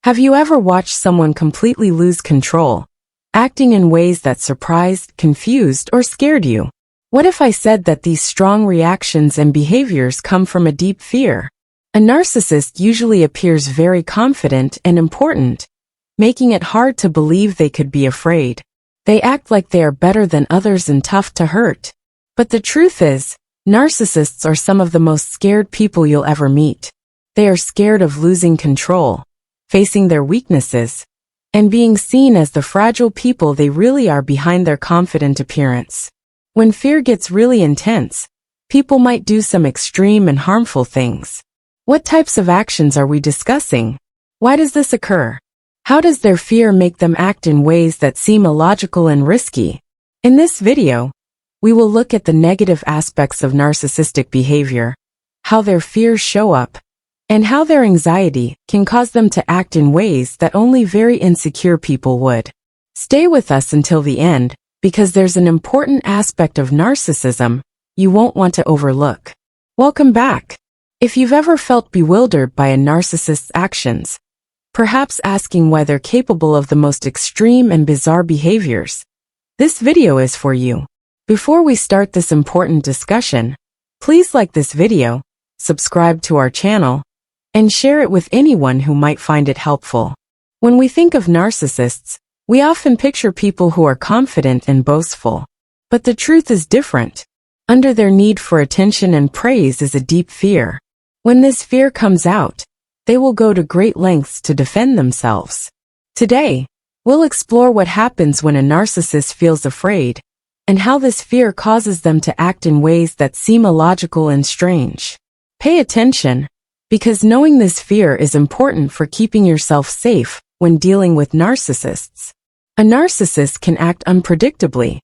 Have you ever watched someone completely lose control, acting in ways that surprised, confused, or scared you? What if I said that these strong reactions and behaviors come from a deep fear? A narcissist usually appears very confident and important, making it hard to believe they could be afraid. They act like they are better than others and tough to hurt. But the truth is, narcissists are some of the most scared people you'll ever meet. They are scared of losing control, facing their weaknesses, and being seen as the fragile people they really are behind their confident appearance. When fear gets really intense, people might do some extreme and harmful things. What types of actions are we discussing? Why does this occur? How does their fear make them act in ways that seem illogical and risky? In this video, we will look at the negative aspects of narcissistic behavior, how their fears show up, and how their anxiety can cause them to act in ways that only very insecure people would. Stay with us until the end, because there's an important aspect of narcissism you won't want to overlook. Welcome back. If you've ever felt bewildered by a narcissist's actions, perhaps asking why they're capable of the most extreme and bizarre behaviors, this video is for you. Before we start this important discussion, please like this video, subscribe to our channel, and share it with anyone who might find it helpful. When we think of narcissists, we often picture people who are confident and boastful. But the truth is different. Under their need for attention and praise is a deep fear. When this fear comes out, they will go to great lengths to defend themselves. Today, we'll explore what happens when a narcissist feels afraid, and how this fear causes them to act in ways that seem illogical and strange. Pay attention, because knowing this fear is important for keeping yourself safe when dealing with narcissists. A narcissist can act unpredictably,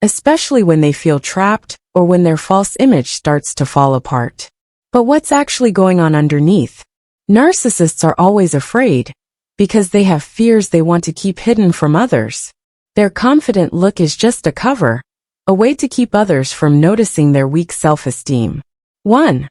especially when they feel trapped or when their false image starts to fall apart. But what's actually going on underneath? Narcissists are always afraid because they have fears they want to keep hidden from others. Their confident look is just a cover, a way to keep others from noticing their weak self-esteem. 1.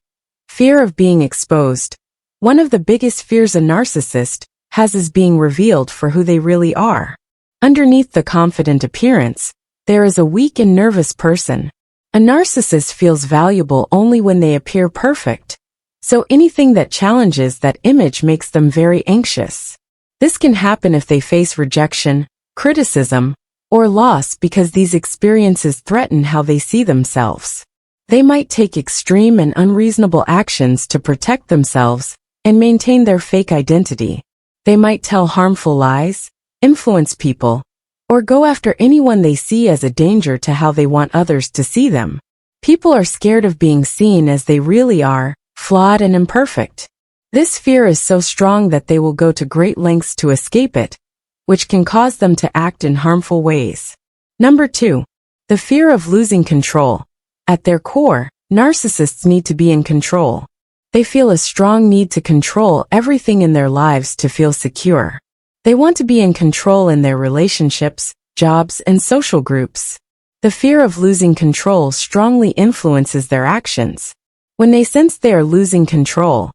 Fear of being exposed. One of the biggest fears a narcissist has is being revealed for who they really are. Underneath the confident appearance, there is a weak and nervous person. A narcissist feels valuable only when they appear perfect, so anything that challenges that image makes them very anxious. This can happen if they face rejection, criticism, or loss because these experiences threaten how they see themselves. They might take extreme and unreasonable actions to protect themselves and maintain their fake identity. They might tell harmful lies, influence people, or go after anyone they see as a danger to how they want others to see them. People are scared of being seen as they really are, flawed and imperfect. This fear is so strong that they will go to great lengths to escape it, which can cause them to act in harmful ways. Number 2. The fear of losing control. At their core, narcissists need to be in control. They feel a strong need to control everything in their lives to feel secure. They want to be in control in their relationships, jobs, and social groups. The fear of losing control strongly influences their actions. When they sense they are losing control,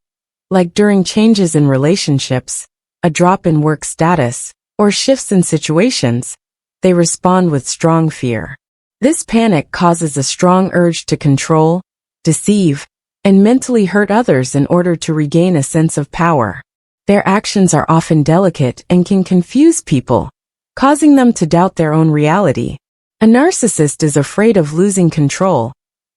like during changes in relationships, a drop in work status, or shifts in situations, they respond with strong fear. This panic causes a strong urge to control, deceive, and mentally hurt others in order to regain a sense of power. Their actions are often delicate and can confuse people, causing them to doubt their own reality. A narcissist is afraid of losing control,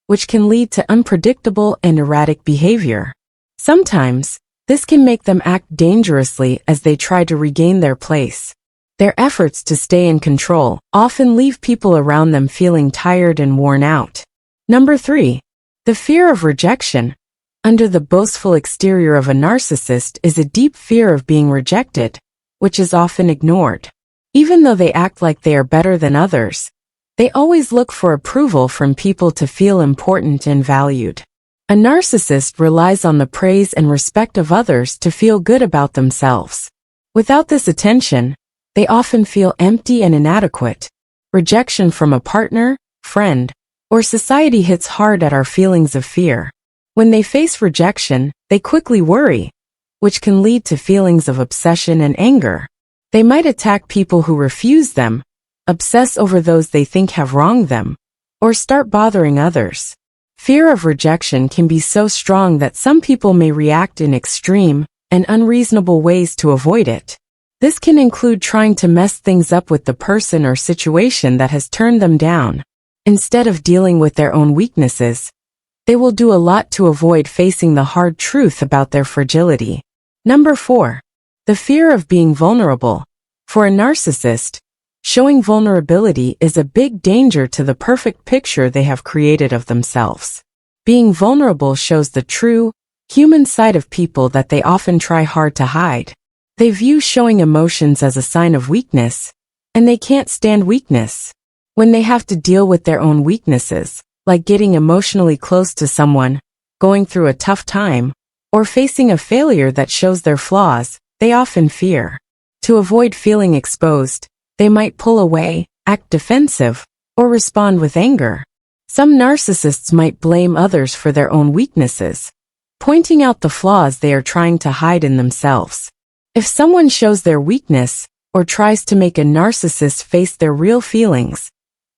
which can lead to unpredictable and erratic behavior. Sometimes, this can make them act dangerously as they try to regain their place. Their efforts to stay in control often leave people around them feeling tired and worn out. Number 3. The fear of rejection. Under the boastful exterior of a narcissist is a deep fear of being rejected, which is often ignored. Even though they act like they are better than others, they always look for approval from people to feel important and valued. A narcissist relies on the praise and respect of others to feel good about themselves. Without this attention, they often feel empty and inadequate. Rejection from a partner, friend, or society hits hard at our feelings of fear. When they face rejection, they quickly worry, which can lead to feelings of obsession and anger. They might attack people who refuse them, obsess over those they think have wronged them, or start bothering others. Fear of rejection can be so strong that some people may react in extreme and unreasonable ways to avoid it. This can include trying to mess things up with the person or situation that has turned them down. Instead of dealing with their own weaknesses, they will do a lot to avoid facing the hard truth about their fragility. Number 4. The fear of being vulnerable. For a narcissist, showing vulnerability is a big danger to the perfect picture they have created of themselves. Being vulnerable shows the true, human side of people that they often try hard to hide. They view showing emotions as a sign of weakness, and they can't stand weakness. When they have to deal with their own weaknesses, like getting emotionally close to someone, going through a tough time, or facing a failure that shows their flaws, they often fear. To avoid feeling exposed, they might pull away, act defensive, or respond with anger. Some narcissists might blame others for their own weaknesses, pointing out the flaws they are trying to hide in themselves. If someone shows their weakness, or tries to make a narcissist face their real feelings,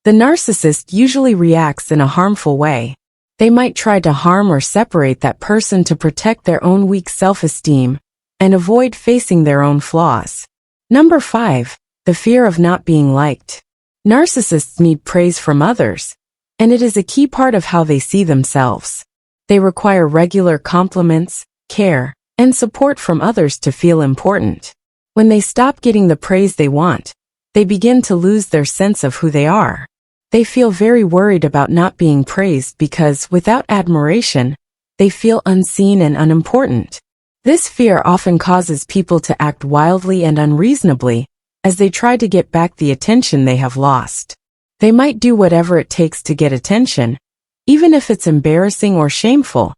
the narcissist usually reacts in a harmful way. They might try to harm or separate that person to protect their own weak self-esteem and avoid facing their own flaws. Number 5. The fear of not being liked. Narcissists need praise from others, and it is a key part of how they see themselves. They require regular compliments, care, and support from others to feel important. When they stop getting the praise they want, they begin to lose their sense of who they are. They feel very worried about not being praised because, without admiration, they feel unseen and unimportant. This fear often causes people to act wildly and unreasonably as they try to get back the attention they have lost. They might do whatever it takes to get attention, even if it's embarrassing or shameful,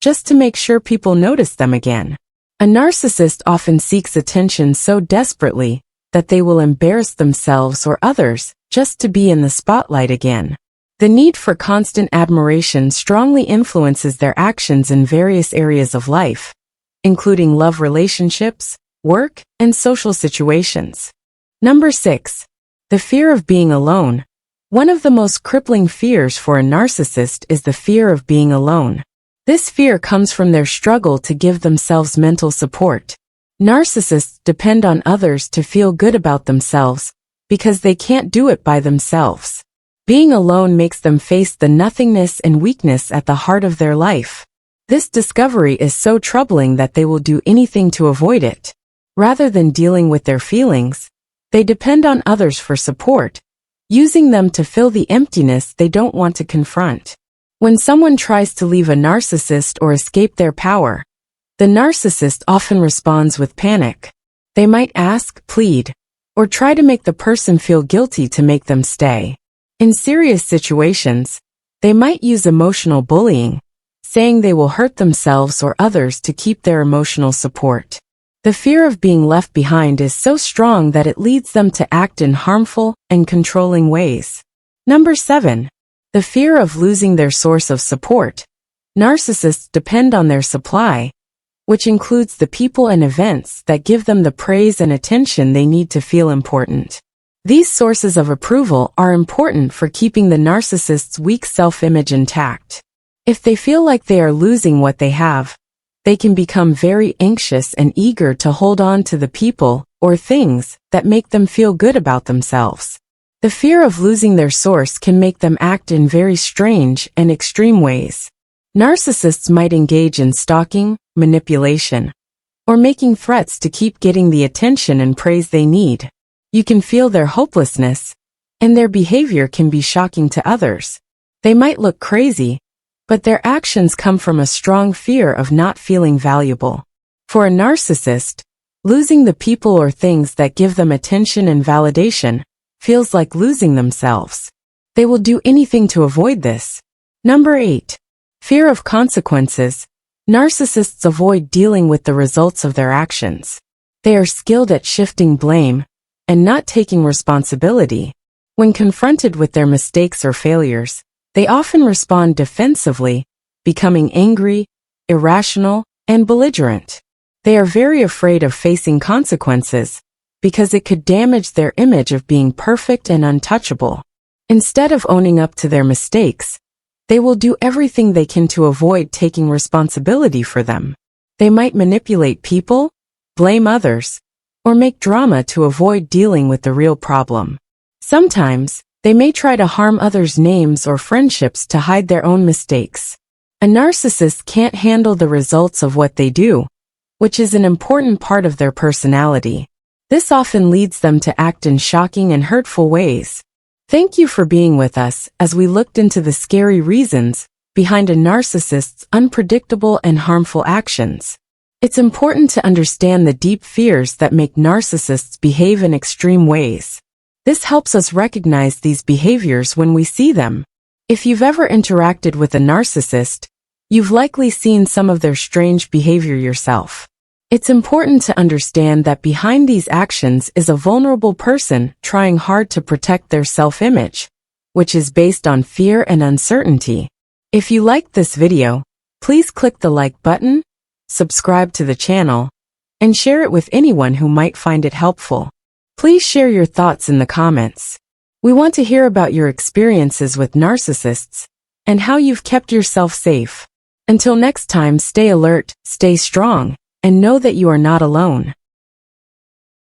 just to make sure people notice them again. A narcissist often seeks attention so desperately that they will embarrass themselves or others just to be in the spotlight again. The need for constant admiration strongly influences their actions in various areas of life, including love relationships, work, and social situations. Number 6. The fear of being alone. One of the most crippling fears for a narcissist is the fear of being alone. This fear comes from their struggle to give themselves mental support. Narcissists depend on others to feel good about themselves because they can't do it by themselves. Being alone makes them face the nothingness and weakness at the heart of their life. This discovery is so troubling that they will do anything to avoid it. Rather than dealing with their feelings, they depend on others for support, using them to fill the emptiness they don't want to confront. When someone tries to leave a narcissist or escape their power, the narcissist often responds with panic. They might ask, plead, or try to make the person feel guilty to make them stay. In serious situations, they might use emotional bullying, saying they will hurt themselves or others to keep their emotional support. The fear of being left behind is so strong that it leads them to act in harmful and controlling ways. Number 7. The fear of losing their source of support. Narcissists depend on their supply, which includes the people and events that give them the praise and attention they need to feel important. These sources of approval are important for keeping the narcissist's weak self-image intact. If they feel like they are losing what they have, they can become very anxious and eager to hold on to the people or things that make them feel good about themselves. The fear of losing their source can make them act in very strange and extreme ways. Narcissists might engage in stalking, manipulation, or making threats to keep getting the attention and praise they need. You can feel their hopelessness, and their behavior can be shocking to others. They might look crazy, but their actions come from a strong fear of not feeling valuable. For a narcissist, losing the people or things that give them attention and validation feels like losing themselves. They will do anything to avoid this. Number 8. Fear of consequences. Narcissists avoid dealing with the results of their actions. They are skilled at shifting blame and not taking responsibility. When confronted with their mistakes or failures, they often respond defensively, becoming angry, irrational, and belligerent. They are very afraid of facing consequences because it could damage their image of being perfect and untouchable. Instead of owning up to their mistakes, they will do everything they can to avoid taking responsibility for them. They might manipulate people, blame others, or make drama to avoid dealing with the real problem. Sometimes, they may try to harm others' names or friendships to hide their own mistakes. A narcissist can't handle the results of what they do, which is an important part of their personality. This often leads them to act in shocking and hurtful ways. Thank you for being with us as we looked into the scary reasons behind a narcissist's unpredictable and harmful actions. It's important to understand the deep fears that make narcissists behave in extreme ways. This helps us recognize these behaviors when we see them. If you've ever interacted with a narcissist, you've likely seen some of their strange behavior yourself. It's important to understand that behind these actions is a vulnerable person trying hard to protect their self-image, which is based on fear and uncertainty. If you liked this video, please click the like button, subscribe to the channel, and share it with anyone who might find it helpful. Please share your thoughts in the comments. We want to hear about your experiences with narcissists and how you've kept yourself safe. Until next time, stay alert, stay strong, and know that you are not alone.